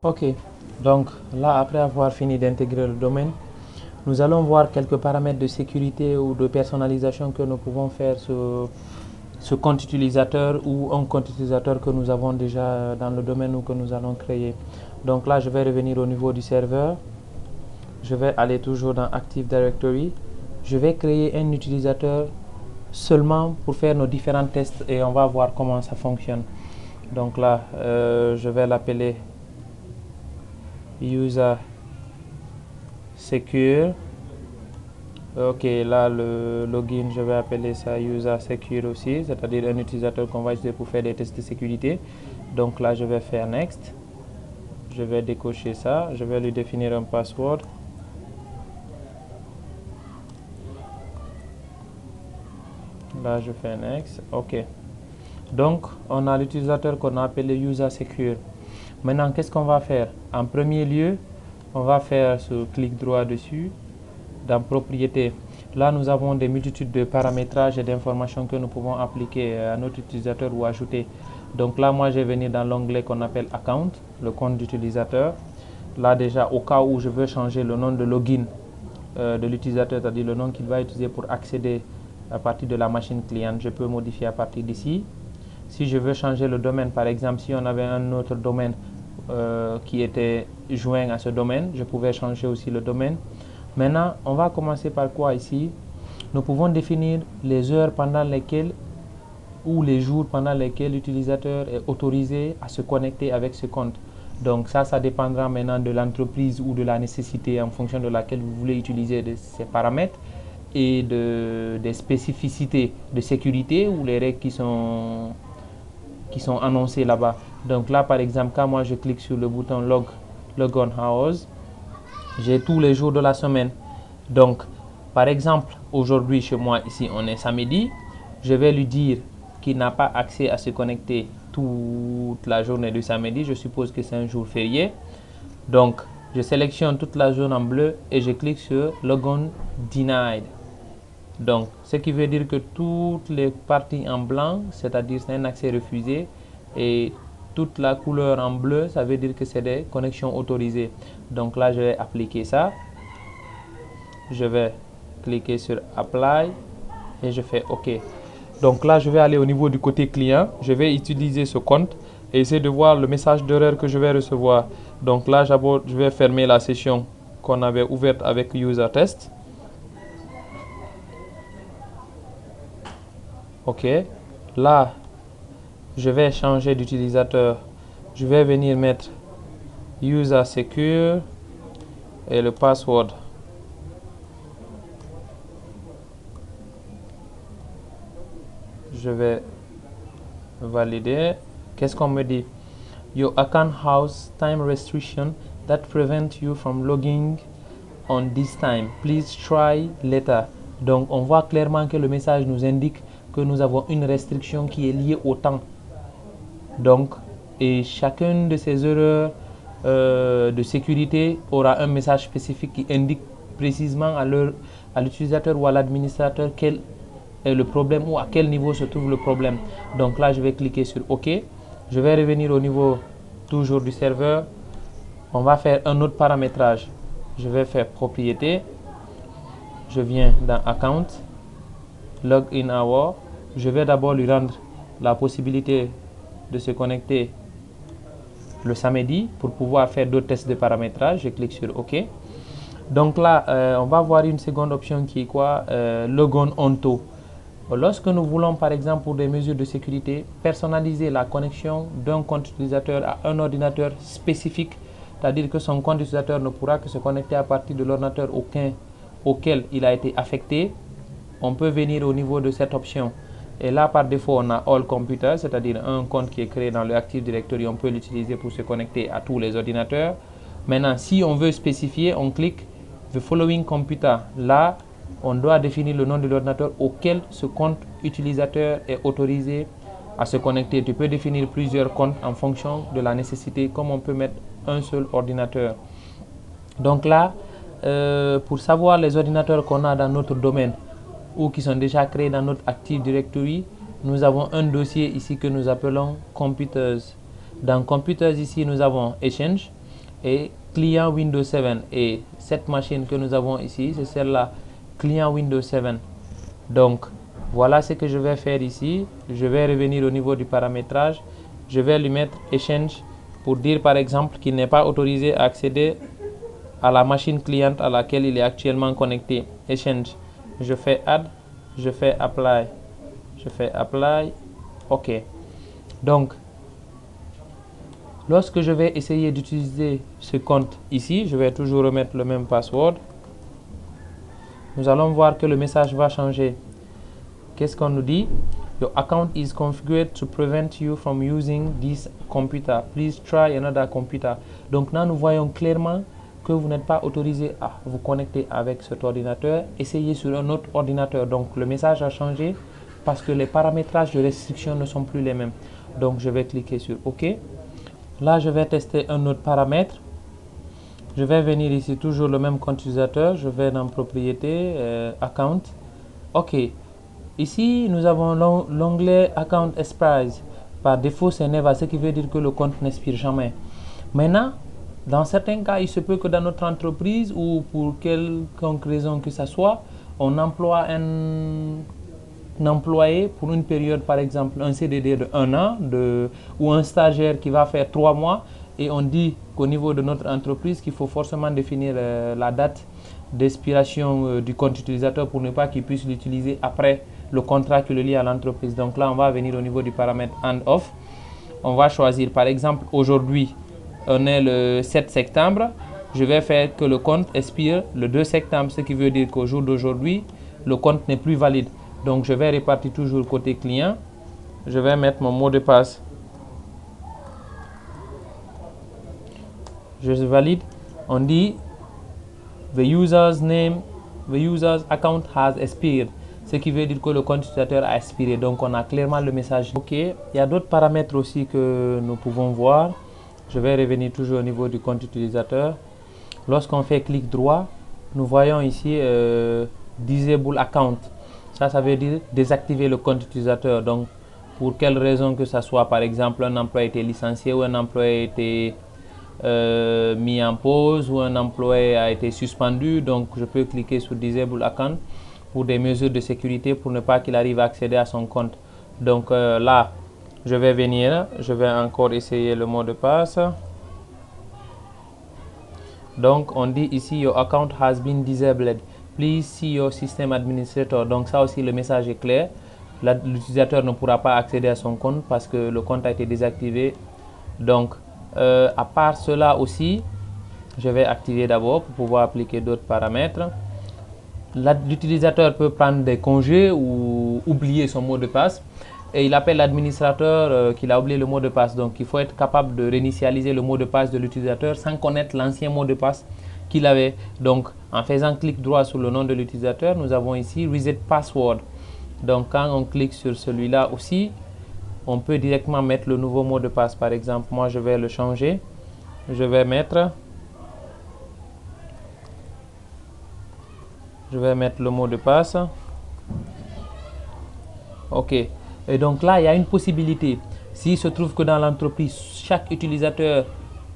Ok, donc là, après avoir fini d'intégrer le domaine, nous allons voir quelques paramètres de sécurité ou de personnalisation que nous pouvons faire sur ce compte utilisateur ou un compte utilisateur que nous avons déjà dans le domaine ou que nous allons créer. Donc là, je vais revenir au niveau du serveur. Je vais aller toujours dans Active Directory. Je vais créer un utilisateur seulement pour faire nos différents tests et on va voir comment ça fonctionne. Donc là, je vais l'appeler User Secure. Ok, là le login, je vais appeler ça User Secure aussi, c'est-à-dire un utilisateur qu'on va utiliser pour faire des tests de sécurité. Donc là, je vais faire Next. Je vais décocher ça. Je vais lui définir un password. Là, je fais Next. Ok. Donc, on a l'utilisateur qu'on a appelé User Secure. Maintenant, qu'est-ce qu'on va faire? En premier lieu, on va faire ce clic droit dessus, dans Propriétés. Là, nous avons des multitudes de paramétrages et d'informations que nous pouvons appliquer à notre utilisateur ou ajouter. Donc là, moi, je vais venir dans l'onglet qu'on appelle Account, le compte d'utilisateur. Là, déjà, au cas où je veux changer le nom de login de l'utilisateur, c'est-à-dire le nom qu'il va utiliser pour accéder à partir de la machine cliente, je peux modifier à partir d'ici. Si je veux changer le domaine, par exemple, si on avait un autre domaine qui était joint à ce domaine, je pouvais changer aussi le domaine. Maintenant, on va commencer par quoi ici? Nous pouvons définir les heures pendant lesquelles ou les jours pendant lesquels l'utilisateur est autorisé à se connecter avec ce compte. Donc ça dépendra maintenant de l'entreprise ou de la nécessité en fonction de laquelle vous voulez utiliser ces paramètres et des spécificités de sécurité ou les règles qui sont annoncées là-bas. Donc là, par exemple, quand moi je clique sur le bouton Log on Hours, j'ai tous les jours de la semaine. Donc, par exemple, aujourd'hui chez moi, ici, on est samedi. Je vais lui dire qu'il n'a pas accès à se connecter toute la journée du samedi. Je suppose que c'est un jour férié. Donc, je sélectionne toute la zone en bleu et je clique sur Logon Denied. Donc, ce qui veut dire que toutes les parties en blanc, c'est-à-dire c'est un accès refusé, et toute la couleur en bleu, ça veut dire que c'est des connexions autorisées. Donc là, je vais appliquer ça. Je vais cliquer sur Apply et je fais OK. Donc là, je vais aller au niveau du côté client. Je vais utiliser ce compte et essayer de voir le message d'erreur que je vais recevoir. Donc là, je vais fermer la session qu'on avait ouverte avec User Test. OK. Là, je vais changer d'utilisateur. Je vais venir mettre User Secure et le password. Je vais valider. Qu'est-ce qu'on me dit? Your account has time restriction that prevent you from logging on this time. Please try later. Donc on voit clairement que le message nous indique que nous avons une restriction qui est liée au temps. Donc, et chacune de ces erreurs de sécurité aura un message spécifique qui indique précisément à l'utilisateur ou à l'administrateur quel est le problème ou à quel niveau se trouve le problème. Donc là, je vais cliquer sur OK. Je vais revenir au niveau toujours du serveur. On va faire un autre paramétrage. Je vais faire propriété. Je viens dans Account, Login Hour. Je vais d'abord lui rendre la possibilité de se connecter le samedi pour pouvoir faire d'autres tests de paramétrage. Je clique sur OK. Donc là, on va voir une seconde option qui est quoi? Logon Onto. Lorsque nous voulons, par exemple, pour des mesures de sécurité, personnaliser la connexion d'un compte utilisateur à un ordinateur spécifique, c'est-à-dire que son compte utilisateur ne pourra que se connecter à partir de l'ordinateur auquel il a été affecté, on peut venir au niveau de cette option. Et là, par défaut, on a All Computers, c'est-à-dire un compte qui est créé dans le Active Directory, on peut l'utiliser pour se connecter à tous les ordinateurs. Maintenant, si on veut spécifier, on clique The Following Computer. Là, on doit définir le nom de l'ordinateur auquel ce compte utilisateur est autorisé à se connecter. Tu peux définir plusieurs comptes en fonction de la nécessité, comme on peut mettre un seul ordinateur. Donc là, pour savoir les ordinateurs qu'on a dans notre domaine ou qui sont déjà créés dans notre Active Directory, nous avons un dossier ici que nous appelons Computers. Dans Computers, ici, nous avons Exchange. et client Windows 7. Et cette machine que nous avons ici, c'est celle-là, client Windows 7. Donc, voilà ce que je vais faire ici. Je vais revenir au niveau du paramétrage. Je vais lui mettre Exchange pour dire par exemple qu'il n'est pas autorisé à accéder à la machine cliente à laquelle il est actuellement connecté. Exchange. Je fais Add. Je fais Apply. Je fais Apply. OK. Donc, lorsque je vais essayer d'utiliser ce compte ici, je vais toujours remettre le même password. Nous allons voir que le message va changer. Qu'est-ce qu'on nous dit? Your account is configured to prevent you from using this computer. Please try another computer. Donc là, nous voyons clairement que vous n'êtes pas autorisé à vous connecter avec cet ordinateur. Essayez sur un autre ordinateur. Donc le message a changé parce que les paramétrages de restriction ne sont plus les mêmes. Donc je vais cliquer sur OK. Là, je vais tester un autre paramètre. Je vais venir ici, toujours le même compte utilisateur. Je vais dans Propriétés, Account. OK. Ici, nous avons l'onglet Account Expires. Par défaut, c'est Never, ce qui veut dire que le compte n'expire jamais. Maintenant, dans certains cas, il se peut que dans notre entreprise ou pour quelconque raison que ce soit, on emploie un employé pour une période, par exemple, un CDD de 1 an ou un stagiaire qui va faire 3 mois et on dit qu'au niveau de notre entreprise qu'il faut forcément définir la date d'expiration du compte utilisateur pour ne pas qu'il puisse l'utiliser après le contrat qui le lie à l'entreprise. Donc là, on va venir au niveau du paramètre On/Off. On va choisir, par exemple, aujourd'hui, on est le 7 septembre. Je vais faire que le compte expire le 2 septembre, ce qui veut dire qu'au jour d'aujourd'hui, le compte n'est plus valide. Donc, je vais répartir toujours côté client. Je vais mettre mon mot de passe. Je valide. On dit the user's account has expired. Ce qui veut dire que le compte utilisateur a expiré. Donc, on a clairement le message. OK. Il y a d'autres paramètres aussi que nous pouvons voir. Je vais revenir toujours au niveau du compte utilisateur. Lorsqu'on fait clic droit, nous voyons ici Disable Account. Ça veut dire désactiver le compte utilisateur. Donc, pour quelle raison que ce soit, par exemple, un employé a été licencié ou un employé a été mis en pause ou un employé a été suspendu. Donc, je peux cliquer sur Disable Account pour des mesures de sécurité pour ne pas qu'il arrive à accéder à son compte. Donc là, je vais venir, je vais encore essayer le mot de passe. Donc on dit ici your account has been disabled. Please see your system administrator. Donc ça aussi le message est clair. L'utilisateur ne pourra pas accéder à son compte parce que le compte a été désactivé. Donc à part cela aussi, je vais activer d'abord pour pouvoir appliquer d'autres paramètres. L'utilisateur peut prendre des congés ou oublier son mot de passe et il appelle l'administrateur qu'il a oublié le mot de passe. Donc il faut être capable de réinitialiser le mot de passe de l'utilisateur sans connaître l'ancien mot de passe qu'il avait. Donc en faisant clic droit sur le nom de l'utilisateur, nous avons ici Reset Password. Donc quand on clique sur celui-là aussi, on peut directement mettre le nouveau mot de passe. Par exemple, moi je vais le changer. Je vais mettre le mot de passe. OK. Et donc là, il y a une possibilité. S'il se trouve que dans l'entreprise, chaque utilisateur,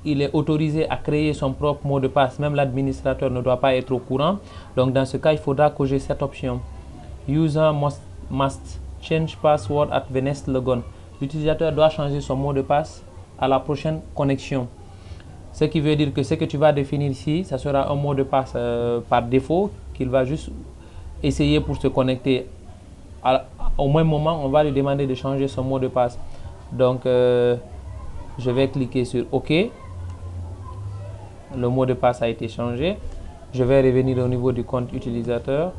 il est autorisé à créer son propre mot de passe. Même l'administrateur ne doit pas être au courant. Donc dans ce cas, il faudra que j'ai cette option. User must change password at the next logon. L'utilisateur doit changer son mot de passe à la prochaine connexion. Ce qui veut dire que ce que tu vas définir ici, ça sera un mot de passe par défaut qu'il va juste essayer pour se connecter. Au même moment, on va lui demander de changer son mot de passe. Donc, je vais cliquer sur OK. Le mot de passe a été changé. Je vais revenir au niveau du compte utilisateur.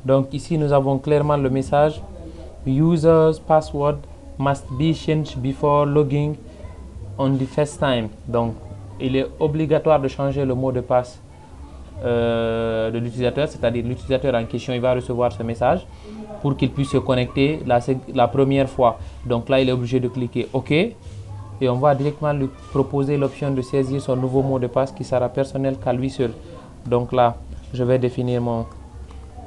Donc, ici, nous avons clairement le message User's password must be changed before logging on the first time. Donc, il est obligatoire de changer le mot de passe de l'utilisateur, c'est-à-dire l'utilisateur en question, il va recevoir ce message pour qu'il puisse se connecter la première fois. Donc là, il est obligé de cliquer OK et on va directement lui proposer l'option de saisir son nouveau mot de passe qui sera personnel qu'à lui seul. Donc là, je vais définir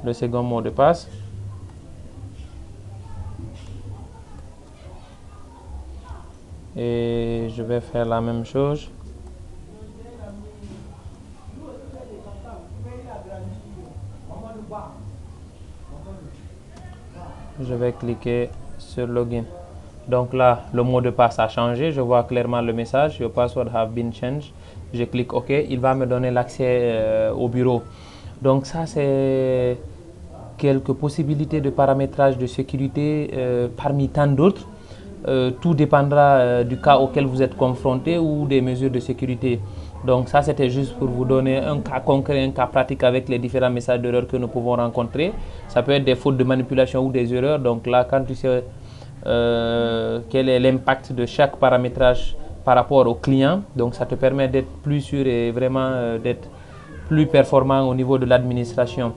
le second mot de passe. Et je vais faire la même chose. Je vais cliquer sur Login. Donc là, le mot de passe a changé. Je vois clairement le message. Your password have been changed. Je clique OK. Il va me donner l'accès au bureau. Donc ça, c'est quelques possibilités de paramétrage de sécurité parmi tant d'autres. Tout dépendra du cas auquel vous êtes confronté ou des mesures de sécurité. Donc ça, c'était juste pour vous donner un cas concret, un cas pratique avec les différents messages d'erreur que nous pouvons rencontrer. Ça peut être des fautes de manipulation ou des erreurs. Donc là, quand tu sais quel est l'impact de chaque paramétrage par rapport au client, donc ça te permet d'être plus sûr et vraiment d'être plus performant au niveau de l'administration.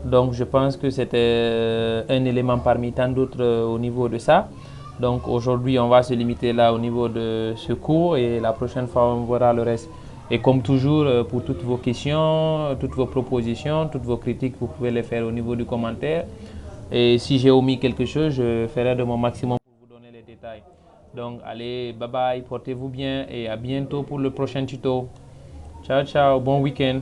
Donc je pense que c'était un élément parmi tant d'autres au niveau de ça. Donc aujourd'hui, on va se limiter là au niveau de ce cours et la prochaine fois, on verra le reste. Et comme toujours, pour toutes vos questions, toutes vos propositions, toutes vos critiques, vous pouvez les faire au niveau du commentaire. Et si j'ai omis quelque chose, je ferai de mon maximum pour vous donner les détails. Donc allez, bye bye, portez-vous bien et à bientôt pour le prochain tuto. Ciao, ciao, bon week-end.